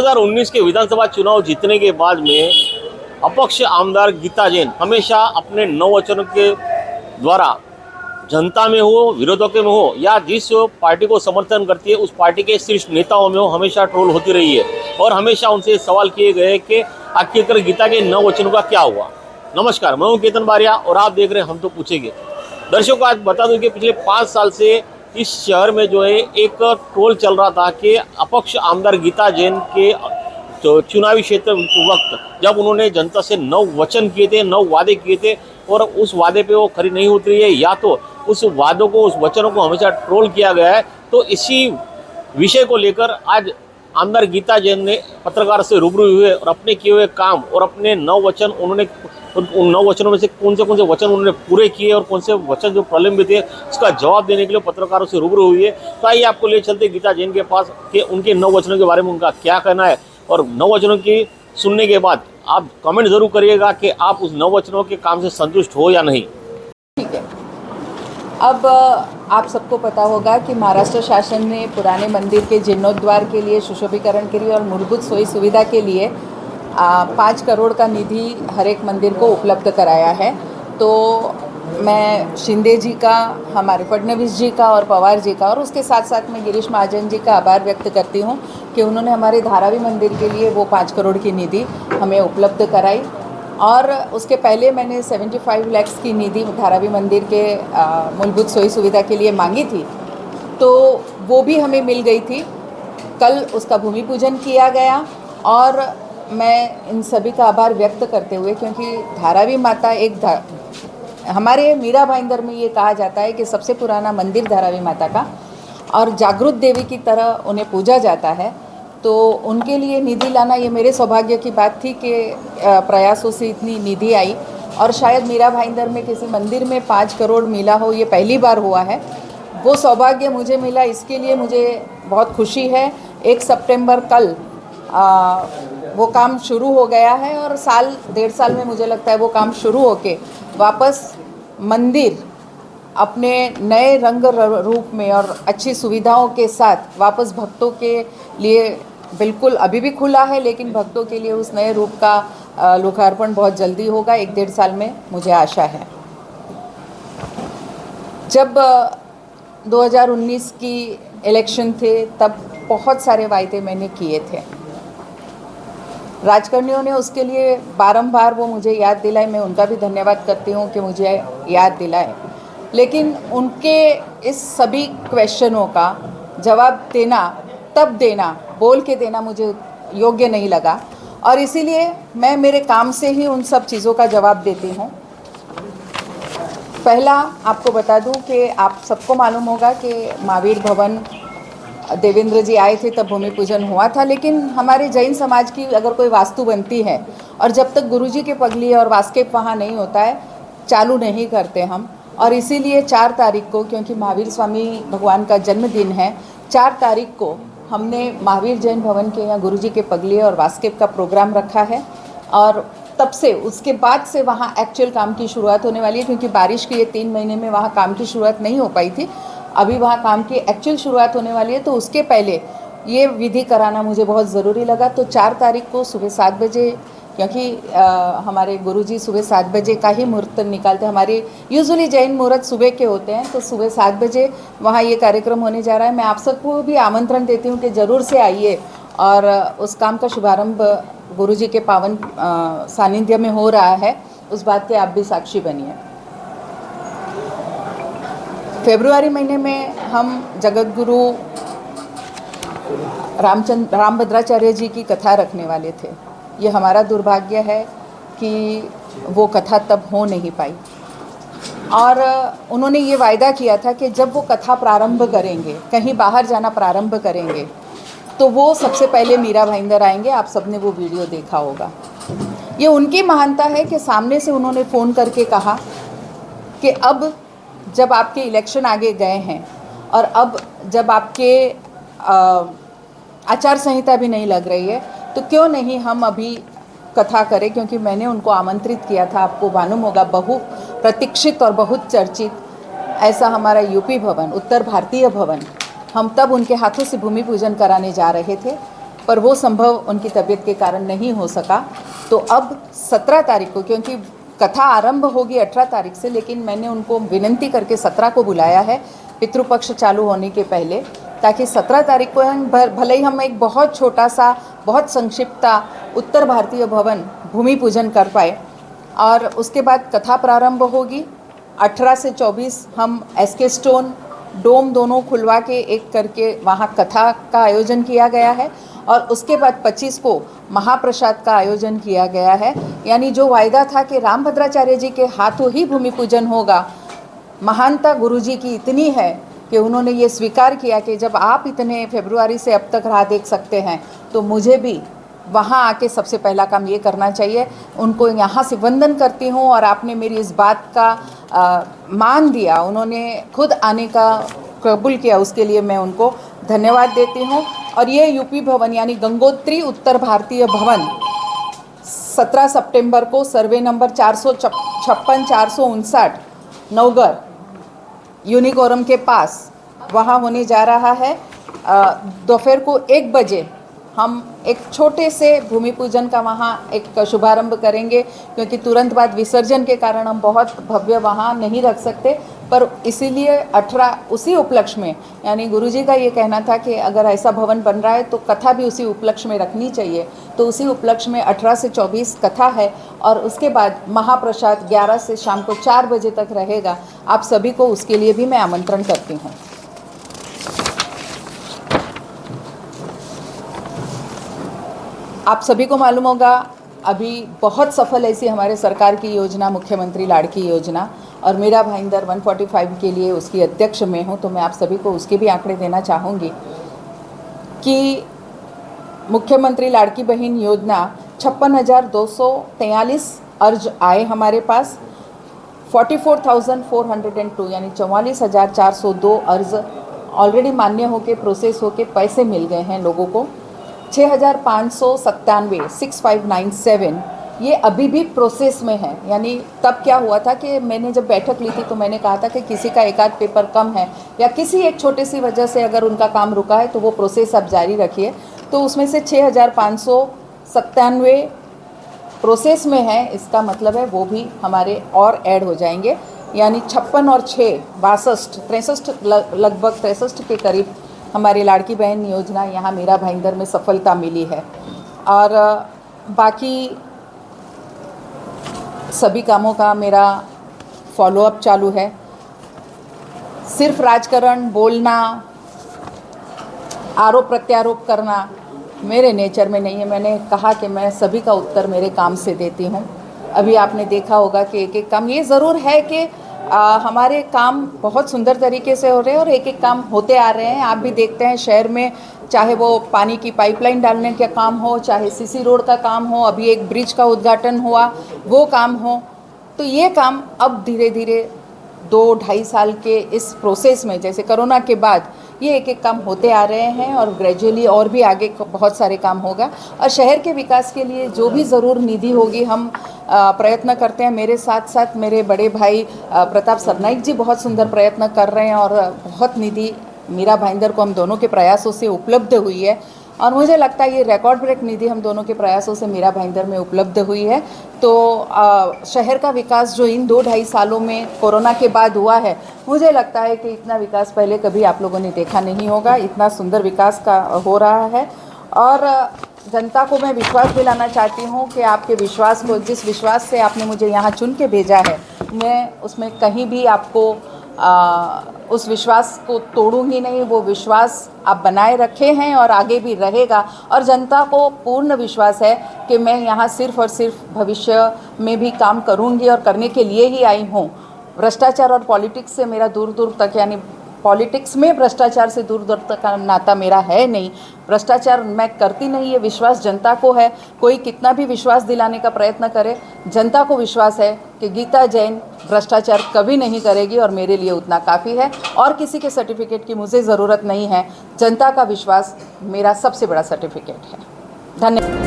2019 के विधानसभा चुनाव जीतने के बाद में अपक्ष आमदार गीता जैन हमेशा अपने नववचनों के द्वारा जनता में हो, विरोधकों में हो या जिस पार्टी को समर्थन करती है उस पार्टी के शीर्ष नेताओं में हो, हमेशा ट्रोल होती रही है और हमेशा उनसे सवाल किए गए कि आखिरकार गीता के नववचनों का क्या हुआ। नमस्कार, मैं हूं केतन बारिया और आप देख रहे हैं हम तो पूछेंगे। दर्शकों, आज बता दूं कि पिछले 5 साल से इस शहर में जो है एक ट्रोल चल रहा था कि अपक्ष आमदार गीता जैन के तो चुनावी क्षेत्र वक्त जब उन्होंने जनता से 9 वचन किए थे, 9 वादे किए थे और उस वादे पे वो खरी नहीं उतरी है या तो उस वादों को, उस वचनों को हमेशा ट्रोल किया गया है। तो इसी विषय को लेकर आज आमदार गीता जैन ने पत्रकार से रूबरू हुए और अपने किए हुए काम और अपने 9 वचन उन्होंने उन 9 वचनों में से कौन से वचन उन्होंने पूरे किए और कौन से वचन जो प्रॉब्लम में थे उसका जवाब देने के लिए पत्रकारों से रूबरू हुई है। तो आइए आपको ले चलते गीता जैन के पास कि उनके 9 वचनों के बारे में उनका क्या कहना है और 9 वचनों की सुनने के बाद आप कमेंट जरूर करिएगा कि आप उस 9 वचनों के काम से संतुष्ट हो या नहीं। ठीक है। अब आप सबको पता होगा कि महाराष्ट्र शासन ने पुराने मंदिर के जीर्णोद्धार के लिए, सुशोभीकरण के लिए और मूलभूत सोई सुविधा के लिए 5 करोड़ का निधि हर एक मंदिर को उपलब्ध कराया है। तो मैं शिंदे जी का, हमारे फडणवीस जी का और पवार जी का और उसके साथ साथ में गिरीश महाजन जी का आभार व्यक्त करती हूँ कि उन्होंने हमारे धारावी मंदिर के लिए वो 5 करोड़ की निधि हमें उपलब्ध कराई। और उसके पहले मैंने 75 लाख की निधि धारावी मंदिर के मूलभूत सोई सुविधा के लिए मांगी थी, तो वो भी हमें मिल गई थी। कल उसका भूमि पूजन किया गया और मैं इन सभी का आभार व्यक्त करते हुए, क्योंकि धारावी माता हमारे मीरा भाईंदर में ये कहा जाता है कि सबसे पुराना मंदिर धारावी माता का और जागृत देवी की तरह उन्हें पूजा जाता है, तो उनके लिए निधि लाना ये मेरे सौभाग्य की बात थी कि प्रयासों से इतनी निधि आई। और शायद मीरा भाईंदर में किसी मंदिर में 5 करोड़ मिला हो, ये पहली बार हुआ है। वो सौभाग्य मुझे मिला, इसके लिए मुझे बहुत खुशी है। 1 सितंबर कल वो काम शुरू हो गया है और साल 1.5 साल में मुझे लगता है वो काम शुरू होके वापस मंदिर अपने नए रंग रूप में और अच्छी सुविधाओं के साथ वापस भक्तों के लिए बिल्कुल अभी भी खुला है, लेकिन भक्तों के लिए उस नए रूप का लोकार्पण बहुत जल्दी होगा, 1-1.5 साल में मुझे आशा है। जब 2019 की इलेक्शन थे तब बहुत सारे वायदे मैंने किए थे। राजकारणियों ने उसके लिए बारंबार वो मुझे याद दिलाए, मैं उनका भी धन्यवाद करती हूँ कि मुझे याद दिलाए। लेकिन उनके इस सभी क्वेश्चनों का जवाब देना, बोल के देना मुझे योग्य नहीं लगा और इसीलिए मैं मेरे काम से ही उन सब चीज़ों का जवाब देती हूँ। पहला आपको बता दूँ कि आप सबको मालूम होगा कि महावीर भवन देवेंद्र जी आए थे तब भूमि पूजन हुआ था, लेकिन हमारे जैन समाज की अगर कोई वास्तु बनती है और जब तक गुरुजी के पगली और वास्केप वहाँ नहीं होता है, चालू नहीं करते हम। और इसीलिए 4 तारीख को, क्योंकि महावीर स्वामी भगवान का जन्मदिन है, 4 तारीख को हमने महावीर जैन भवन के यहाँ गुरुजी के पगली और वास्केप का प्रोग्राम रखा है। और तब से उसके बाद से वहाँ एक्चुअल काम की शुरुआत होने वाली है, क्योंकि बारिश के ये 3 महीने में वहाँ काम की शुरुआत नहीं हो पाई थी। अभी वहाँ काम की एक्चुअल शुरुआत होने वाली है, तो उसके पहले ये विधि कराना मुझे बहुत ज़रूरी लगा। तो 4 तारीख को सुबह 7 बजे, क्योंकि हमारे गुरुजी सुबह 7 बजे का ही मुहूर्त निकालते हैं, हमारे यूजुअली जैन मुहूर्त सुबह के होते हैं, तो सुबह 7 बजे वहाँ ये कार्यक्रम होने जा रहा है। मैं आप सबको भी आमंत्रण देती हूँ कि ज़रूर से आइए और उस काम का शुभारंभ गुरुजी के पावन सानिध्य में हो रहा है, उस बात के आप भी साक्षी बनिए। फरवरी महीने में हम जगत गुरु रामभद्राचार्य जी की कथा रखने वाले थे। ये हमारा दुर्भाग्य है कि वो कथा तब हो नहीं पाई और उन्होंने ये वायदा किया था कि जब वो कथा प्रारंभ करेंगे, कहीं बाहर जाना प्रारंभ करेंगे, तो वो सबसे पहले मीरा भाईंदर आएंगे। आप सबने वो वीडियो देखा होगा। ये उनकी महानता है कि सामने से उन्होंने फ़ोन करके कहा कि अब जब आपके इलेक्शन आगे गए हैं और अब जब आपके आचार संहिता भी नहीं लग रही है, तो क्यों नहीं हम अभी कथा करें, क्योंकि मैंने उनको आमंत्रित किया था। आपको मालूम होगा, बहु प्रतीक्षित और बहुत चर्चित ऐसा हमारा यूपी भवन, उत्तर भारतीय भवन, हम तब उनके हाथों से भूमि पूजन कराने जा रहे थे। पर वो संभव उनकी तबीयत के कारण नहीं हो सका। तो अब 17 तारीख को, क्योंकि कथा आरंभ होगी 18 तारीख से, लेकिन मैंने उनको विनंती करके 17 को बुलाया है पितृपक्ष चालू होने के पहले, ताकि 17 तारीख को हम भले ही हम एक बहुत छोटा सा, बहुत संक्षिप्त उत्तर भारतीय भवन भूमि पूजन कर पाए, और उसके बाद कथा प्रारंभ होगी। 18 से 24 हम एसके स्टोन डोम दोनों खुलवा के एक करके वहाँ कथा का आयोजन किया गया है, और उसके बाद 25 को महाप्रसाद का आयोजन किया गया है। यानी जो वायदा था कि रामभद्राचार्य जी के हाथों ही भूमि पूजन होगा, महानता गुरुजी की इतनी है कि उन्होंने ये स्वीकार किया कि जब आप इतने फरवरी से अब तक राह देख सकते हैं तो मुझे भी वहाँ आके सबसे पहला काम ये करना चाहिए। उनको यहाँ से वंदन करती हूँ, और आपने मेरी इस बात का मान दिया, उन्होंने खुद आने का कबूल किया, उसके लिए मैं उनको धन्यवाद देती हूँ। और ये यूपी भवन यानी गंगोत्री उत्तर भारतीय भवन 17 सितंबर को सर्वे नंबर 456 459 नवगर यूनिकोरम के पास वहाँ होने जा रहा है। दोपहर को 1 बजे हम एक छोटे से भूमि पूजन का वहाँ एक शुभारंभ करेंगे, क्योंकि तुरंत बाद विसर्जन के कारण हम बहुत भव्य वहाँ नहीं रख सकते। पर इसीलिए 18 उसी उपलक्ष्य में, यानी गुरुजी का ये कहना था कि अगर ऐसा भवन बन रहा है तो कथा भी उसी उपलक्ष्य में रखनी चाहिए, तो उसी उपलक्ष्य में 18 से 24 कथा है, और उसके बाद महाप्रसाद 11 से शाम को 4 बजे तक रहेगा। आप सभी को उसके लिए भी मैं आमंत्रण करती हूँ। आप सभी को मालूम होगा, अभी बहुत सफल ऐसी हमारे सरकार की योजना मुख्यमंत्री लाड़की योजना, और मेरा भाईंदर 145 के लिए उसकी अध्यक्ष मैं हूँ, तो मैं आप सभी को उसके भी आंकड़े देना चाहूँगी कि मुख्यमंत्री लाड़की बहन योजना 56,243 अर्ज आए हमारे पास। 44,402 यानी 44,402 अर्ज ऑलरेडी मान्य होके प्रोसेस होके पैसे मिल गए हैं लोगों को। 6,597 6597 ये अभी भी प्रोसेस में है। यानी तब क्या हुआ था कि मैंने जब बैठक ली थी तो मैंने कहा था कि किसी का एक आध पेपर कम है या किसी एक छोटी सी वजह से अगर उनका काम रुका है तो वो प्रोसेस आप जारी रखिए। तो उसमें से 6,597 प्रोसेस में है, इसका मतलब है वो भी हमारे और ऐड हो जाएंगे। यानी 56 और 6 63 लगभग 63 के करीब हमारी लाड़की बहन योजना यहाँ मेरा भाईंदर में सफलता मिली है। और बाकी सभी कामों का मेरा फॉलोअप चालू है। सिर्फ राजकारण बोलना, आरोप प्रत्यारोप करना मेरे नेचर में नहीं है। मैंने कहा कि मैं सभी का उत्तर मेरे काम से देती हूँ। अभी आपने देखा होगा कि एक एक काम, ये ज़रूर है कि हमारे काम बहुत सुंदर तरीके से हो रहे हैं और एक एक काम होते आ रहे हैं। आप भी देखते हैं शहर में, चाहे वो पानी की पाइपलाइन डालने का काम हो, चाहे सीसी रोड का काम हो, अभी एक ब्रिज का उद्घाटन हुआ वो काम हो, तो ये काम अब धीरे धीरे 2-2.5 साल के इस प्रोसेस में, जैसे कोरोना के बाद ये एक एक काम होते आ रहे हैं और ग्रेजुअली और भी आगे बहुत सारे काम होगा। और शहर के विकास के लिए जो भी ज़रूर निधि होगी हम प्रयत्न करते हैं। मेरे साथ साथ मेरे बड़े भाई प्रताप सरनाइक जी बहुत सुंदर प्रयत्न कर रहे हैं और बहुत निधि मीरा भाईंदर को हम दोनों के प्रयासों से उपलब्ध हुई है। और मुझे लगता है ये रिकॉर्ड ब्रेक निधि हम दोनों के प्रयासों से मीरा भाईंदर में उपलब्ध हुई है। तो शहर का विकास जो इन 2-2.5 सालों में कोरोना के बाद हुआ है, मुझे लगता है कि इतना विकास पहले कभी आप लोगों ने देखा नहीं होगा। इतना सुंदर विकास का हो रहा है। और जनता को मैं विश्वास दिलाना चाहती हूँ कि आपके विश्वास को, जिस विश्वास से आपने मुझे यहाँ चुन के भेजा है, मैं उसमें कहीं भी आपको उस विश्वास को तोड़ूंगी नहीं। वो विश्वास आप बनाए रखे हैं और आगे भी रहेगा। और जनता को पूर्ण विश्वास है कि मैं यहाँ सिर्फ और सिर्फ भविष्य में भी काम करूँगी और करने के लिए ही आई हूँ। भ्रष्टाचार और पॉलिटिक्स से मेरा दूर दूर तक, यानी पॉलिटिक्स में भ्रष्टाचार से दूर दूर तक का नाता मेरा है नहीं। भ्रष्टाचार मैं करती नहीं, ये विश्वास जनता को है। कोई कितना भी विश्वास दिलाने का प्रयत्न करे, जनता को विश्वास है कि गीता जैन भ्रष्टाचार कभी नहीं करेगी और मेरे लिए उतना काफ़ी है। और किसी के सर्टिफिकेट की मुझे ज़रूरत नहीं है। जनता का विश्वास मेरा सबसे बड़ा सर्टिफिकेट है। धन्यवाद।